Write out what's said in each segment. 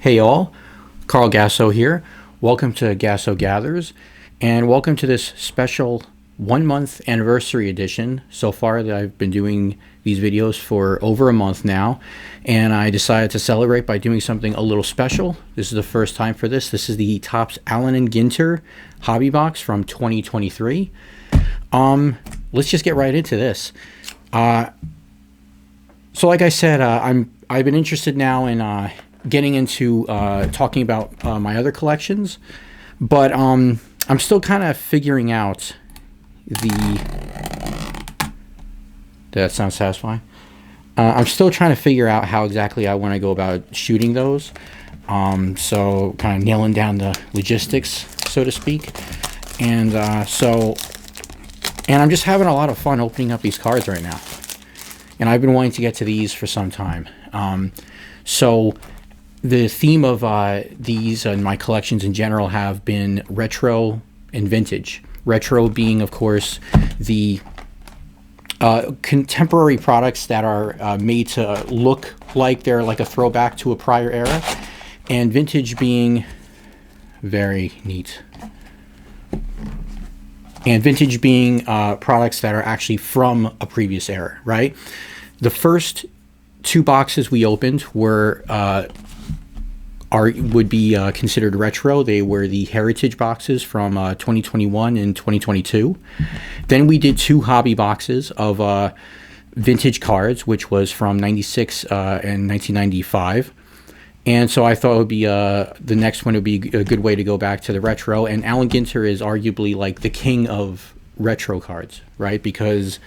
Hey all, Carl Gasso here. Welcome to Gasso Gathers, and welcome to this special 1 month anniversary edition. So far, that I've been doing these videos for over a month now, and I decided to celebrate by doing something a little special. This is the first time for this. This is the Topps Allen and Ginter hobby box from 2023. Let's just get right into this. So like I said, I've been interested now in getting into talking about my other collections, but I'm still kind of figuring out that sounds satisfying. I'm still trying to figure out how exactly I want to go about shooting those. So kind of nailing down the logistics, so to speak. And and I'm just having a lot of fun opening up these cards right now. And I've been wanting to get to these for some time. So the theme of these and my collections in general have been retro and vintage. Retro being, of course, the contemporary products that are made to look like they're like a throwback to a prior era, and vintage being very neat. And vintage being products that are actually from a previous era, right? The first two boxes we opened were would be considered retro. They were the heritage boxes from 2021 and 2022. Then we did two hobby boxes of vintage cards, which was from 96 and 1995. And so I thought it would be the next one would be a good way to go back to the retro. And Allen Ginter is arguably like the king of retro cards, right? Because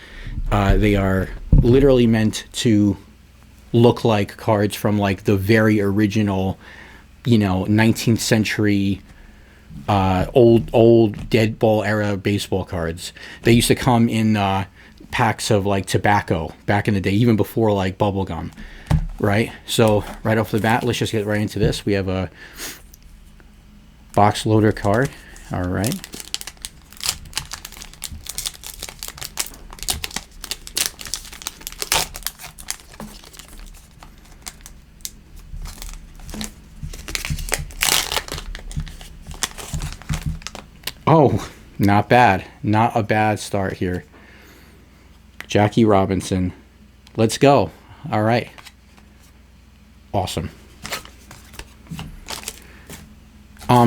they are literally meant to look like cards from like the very original, 19th century old dead ball era baseball cards. They used to come in packs of like tobacco back in the day, even before like bubble gum, right? So right off the bat, let's just get right into this. We have a box loader card. All right. Oh, not bad. Not a bad start here. Jackie Robinson. Let's go. All right. Awesome.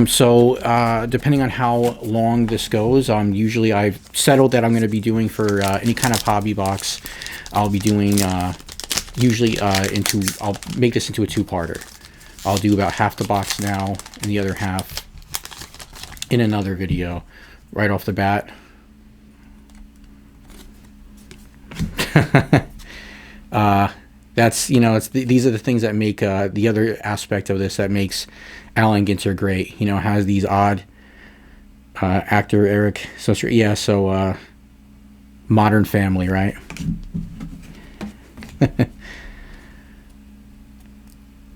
So depending on how long this goes, usually I've settled that I'm going to be doing for any kind of hobby box. I'll be doing usually I'll make this into a two-parter. I'll do about half the box now and the other half in another video. Right off the bat. That's, these are the things that make the other aspect of this that makes Allen Ginter great. Has these odd actor Eric. So Modern Family, right?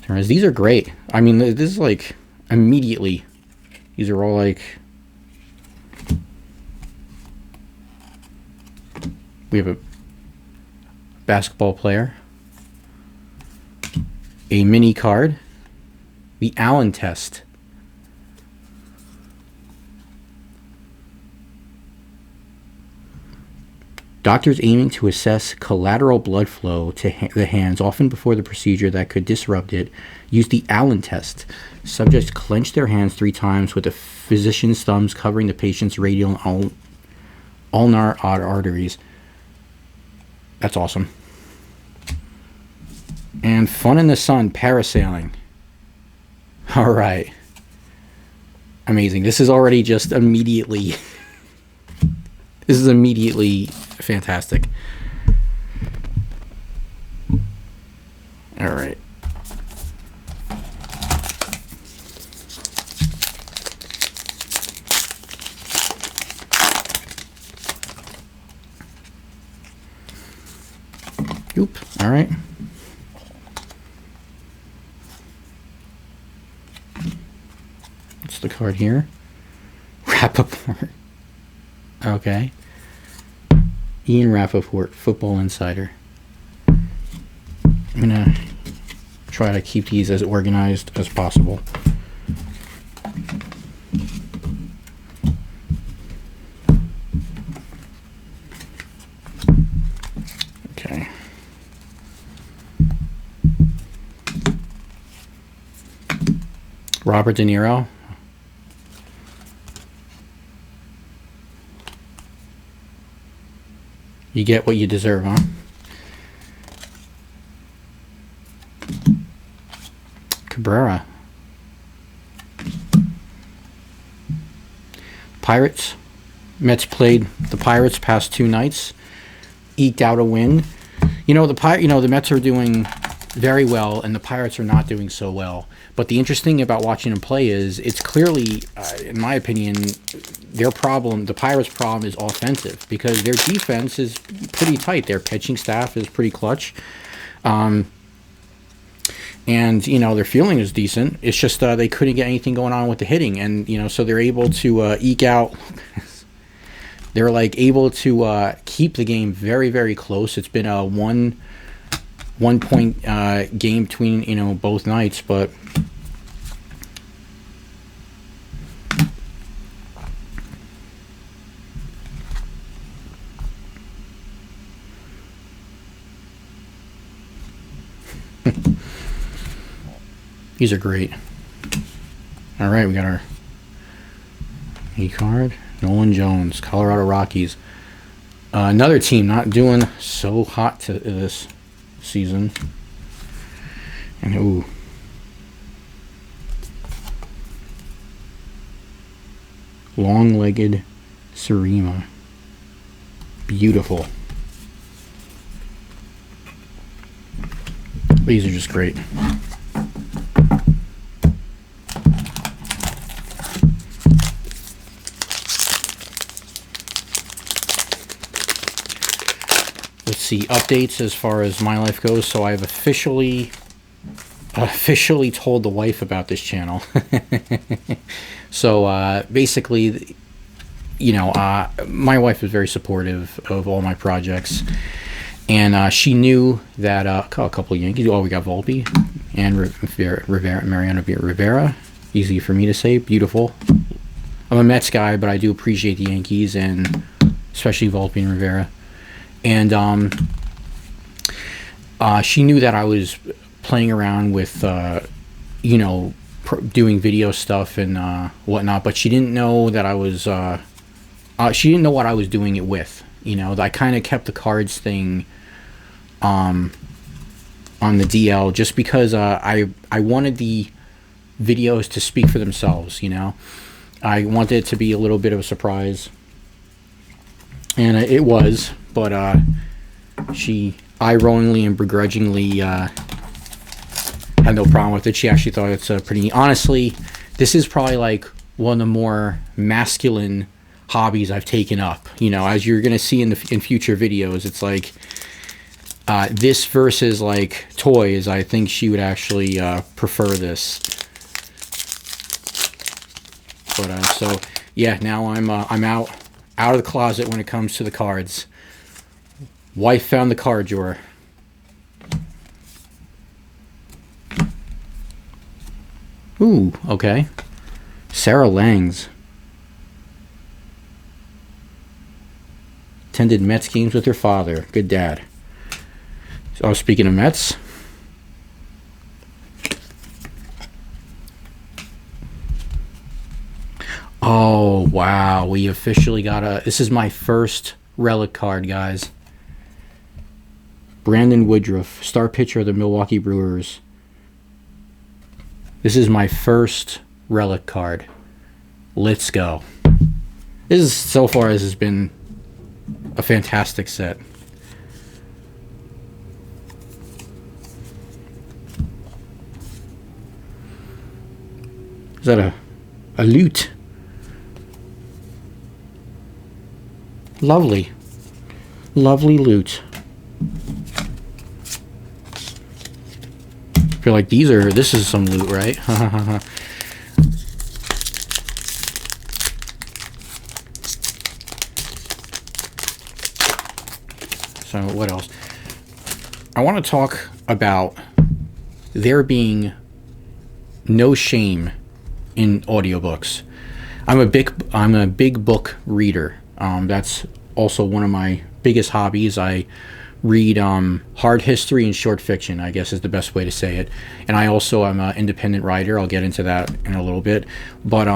These are great. I mean, this is like immediately. These are all like. We have a basketball player, a mini card, the Allen test, doctors aiming to assess collateral blood flow to the hands, often before the procedure that could disrupt it, use the Allen test. Subjects clench their hands 3 times with the physician's thumbs covering the patient's radial and ulnar arteries. That's awesome. And fun in the sun, parasailing. All right. Amazing. This is already just immediately. This is immediately fantastic. All right. Oop. All right. What's the card here? Rappaport. Okay. Ian Rappaport, Football Insider. I'm going to try to keep these as organized as possible. Okay. Robert De Niro. You get what you deserve, huh? Cabrera. Pirates. Mets played the Pirates past 2 nights. Eked out a win. You know, the Mets are doing very well, and the Pirates are not doing so well. But the interesting about watching them play is it's clearly, in my opinion, the Pirates' problem is offensive, because their defense is pretty tight. Their pitching staff is pretty clutch. And, you know, their fielding is decent. It's just they couldn't get anything going on with the hitting. And, you know, so they're able to eke out... They're, like, able to keep the game very, very close. It's been a one-point game between, you know, both nights, but... These are great. All right, we got our E-card. Nolan Jones, Colorado Rockies. Another team not doing so hot this season. And ooh. Long-legged Surima. Beautiful. These are just great. Let's see, updates as far as my life goes. So I've officially told the wife about this channel. So basically, you know, my wife is very supportive of all my projects, and she knew that a couple of Yankees. Oh, we got Volpe and Mariano Rivera. Easy for me to say. Beautiful. I'm a Mets guy, but I do appreciate the Yankees, and especially Volpe and Rivera. And she knew that I was playing around with, you know, doing video stuff and whatnot, but she didn't know that I was. She didn't know what I was doing it with. You know, I kind of kept the cards thing on the DL just because I wanted the videos to speak for themselves. You know, I wanted it to be a little bit of a surprise, and it was. But she eye-rollingly and begrudgingly had no problem with it. She actually thought it's pretty... Honestly, this is probably like one of the more masculine hobbies I've taken up. You know, as you're going to see in future videos, it's like this versus like toys. I think she would actually prefer this. But so yeah, now I'm out of the closet when it comes to the cards. Wife found the card drawer. Ooh, okay. Sarah Langs. Attended Mets games with her father. Good dad. So, speaking of Mets. Oh, wow. We officially got this is my first relic card, guys. Brandon Woodruff, star pitcher of the Milwaukee Brewers. This is my first relic card. Let's go. So far, this has been a fantastic set. Is that a lute? Lovely. Lovely lute. I feel like this is some loot, right? So what else? I want to talk about there being no shame in audiobooks. I'm a big book reader. That's also one of my biggest hobbies. I read hard history and short fiction, I guess is the best way to say it. And I also am an independent writer. I'll get into that in a little bit. But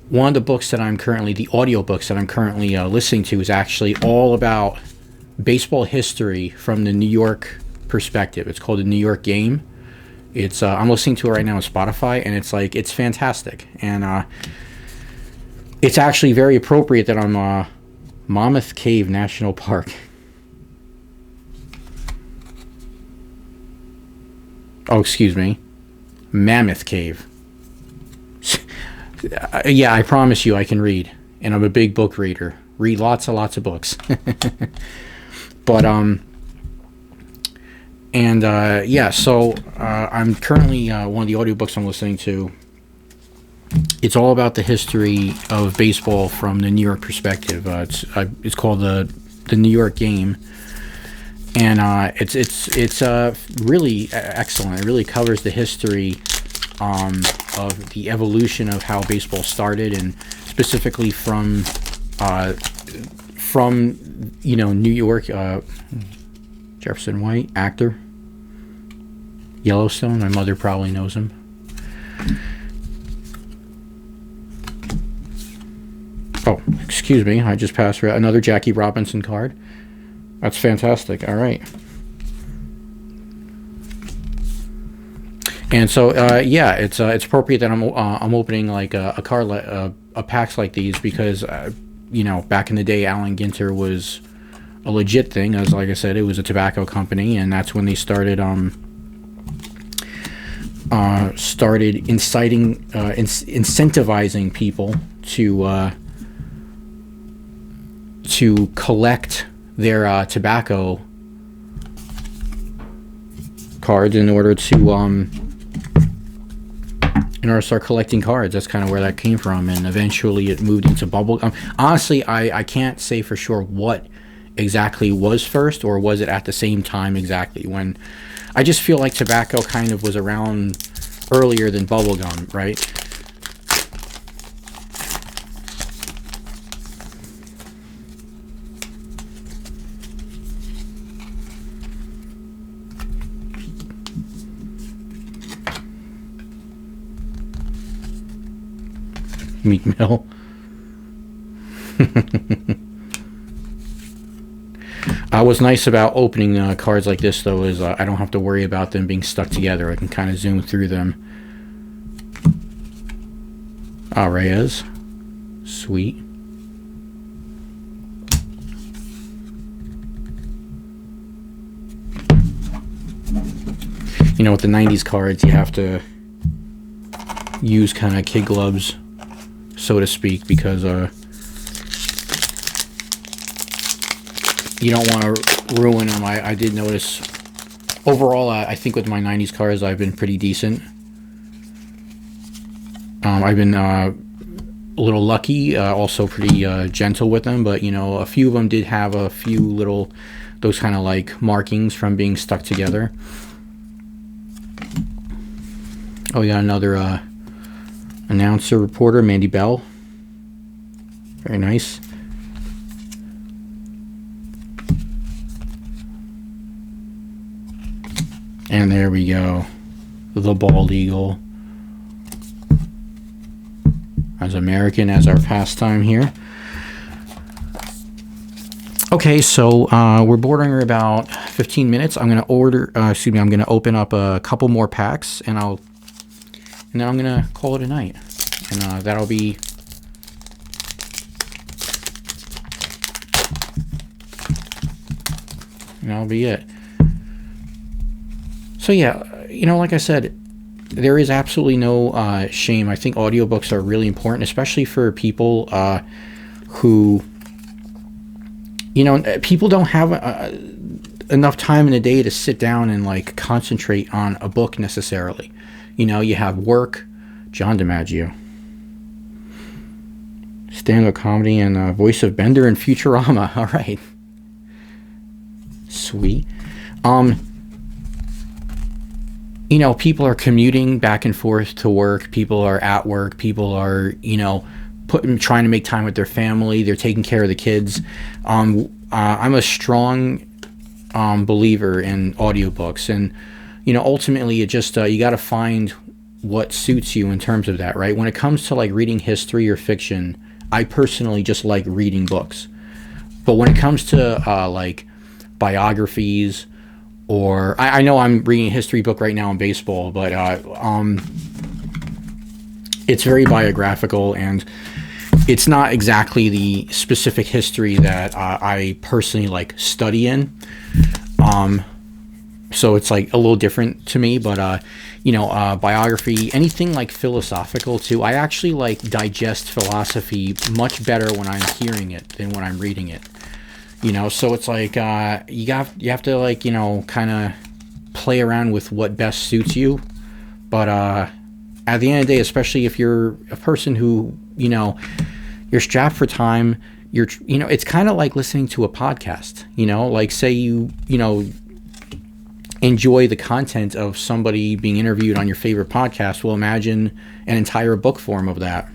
one of the books that the audiobooks that I'm currently listening to is actually all about baseball history from the New York perspective. It's called The New York Game. It's I'm listening to it right now on Spotify, and it's fantastic. And it's actually very appropriate that I'm Mammoth Cave National Park. Oh, excuse me. Mammoth Cave. Yeah, I promise you I can read. And I'm a big book reader. Read lots and lots of books. But, yeah, so I'm currently, one of the audiobooks I'm listening to, it's all about the history of baseball from the New York perspective. It's called the New York Game. And it's really excellent. It really covers the history of the evolution of how baseball started, and specifically from New York. Jefferson White, actor. Yellowstone. My mother probably knows him. Oh, excuse me. I just passed another Jackie Robinson card. That's fantastic. All right. And so, yeah, it's appropriate that I'm opening like a card, a packs like these, because back in the day, Allen Ginter was a legit thing. As like I said, it was a tobacco company, and that's when they started incentivizing people to collect their tobacco cards in order to start collecting cards. That's kind of where that came from, and eventually it moved into bubble. Honestly, I can't say for sure what exactly was first, or was it at the same time exactly. When I just feel like tobacco kind of was around earlier than bubblegum, right? Meat Mill. What's nice about opening cards like this, though, is I don't have to worry about them being stuck together. I can kind of zoom through them. Reyes. Sweet. With the 90s cards, you have to use kind of kid gloves, so to speak, because you don't want to ruin them. I did notice overall, I think with my 90s cards, I've been pretty decent. I've been a little lucky, also pretty gentle with them, but a few of them did have a few little, those kind of like markings from being stuck together. Oh, we got another announcer reporter, Mandy Bell. Very nice. And there we go. The bald eagle. As American as our pastime here. Okay, so we're bordering about 15 minutes. I'm gonna I'm gonna open up a couple more packs, and then I'm gonna call it a night. And that'll be it. So yeah, like I said, there is absolutely no shame. I think audiobooks are really important, especially for people who, people don't have enough time in a day to sit down and like concentrate on a book necessarily. You have work. John DiMaggio, stand-up comedy, and voice of Bender in Futurama. All right, sweet. you know, people are commuting back and forth to work. People are at work. People are, you know, trying to make time with their family. They're taking care of the kids. I'm a strong believer in audiobooks, and you know, ultimately, it just you got to find what suits you in terms of that, right? When it comes to like reading history or fiction, I personally just like reading books. But when it comes to like biographies, or I know I'm reading a history book right now on baseball, but it's very biographical, and it's not exactly the specific history that I personally like study in. So it's like a little different to me, but you know, biography, anything like philosophical too. I actually like digest philosophy much better when I'm hearing it than when I'm reading it. You know, so it's like you have to, like, you know, kind of play around with what best suits you. But at the end of the day, especially if you're a person who, you know, you're strapped for time, you know, it's kind of like listening to a podcast. You know, like say you know, enjoy the content of somebody being interviewed on your favorite podcast. Well, imagine an entire book form of that.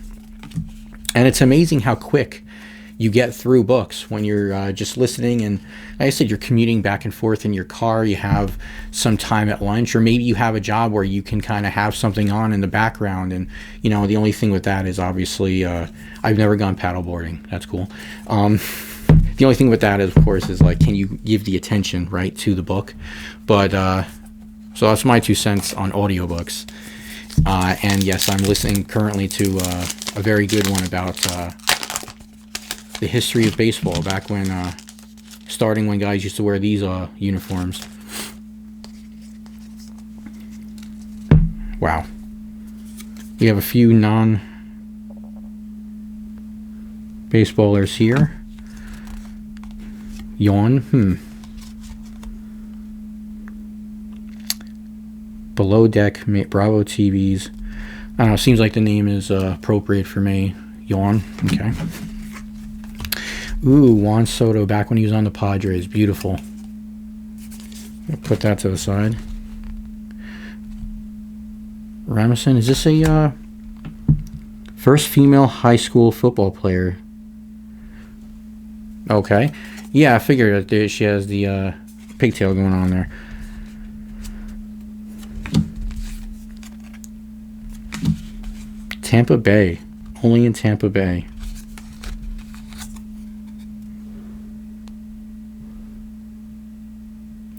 And it's amazing how quick you get through books when you're just listening. And like I said, you're commuting back and forth in your car. You have some time at lunch, or maybe you have a job where you can kind of have something on in the background. And, you know, the only thing with that is obviously I've never gone paddleboarding. That's cool. The only thing with that is, of course, is like, can you give the attention, right, to the book? But so that's my 2 cents on audiobooks. And yes, I'm listening currently to a very good one about the history of baseball, back when starting when guys used to wear these uniforms. Wow. We have a few non-baseballers here. Yawn. Below Deck, Bravo TVs. I don't know, seems like the name is appropriate for me. Yawn. Okay. Ooh, Juan Soto, back when he was on the Padres. Beautiful. Put that to the side. Ramison, is this a first female high school football player? Okay. Yeah, I figured that she has the pigtail going on there. Tampa Bay. Only in Tampa Bay.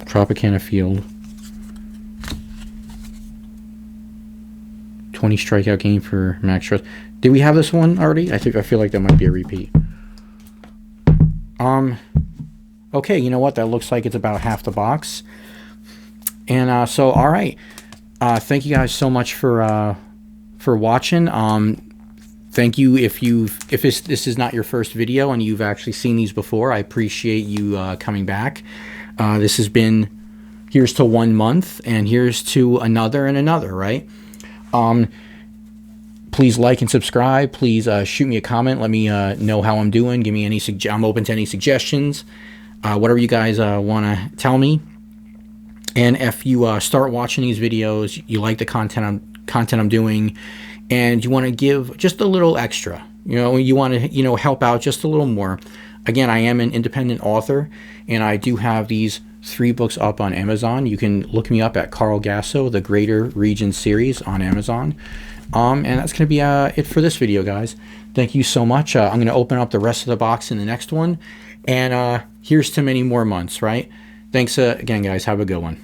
Tropicana Field. 20 strikeout game for Max Scherzer. Did we have this one already? I feel like that might be a repeat. Okay, you know what? That looks like it's about half the box. And so, all right. Thank you guys so much for watching. Thank you if this is not your first video and you've actually seen these before. I appreciate you coming back. This has been, here's to 1 month, and here's to another and another, right? Please like and subscribe. Please shoot me a comment. Let me know how I'm doing. Give me any I'm open to any suggestions. Whatever you guys want to tell me. And if you start watching these videos, you like the content I'm doing, and you want to give just a little extra, you know, you want to, you know, help out just a little more. Again, I am an independent author, and I do have these 3 books up on Amazon. You can look me up at Carl Gasso, the Greater Region series on Amazon. And that's going to be it for this video, guys. Thank you so much. I'm going to open up the rest of the box in the next one. And here's to many more months, right? Thanks again, guys. Have a good one.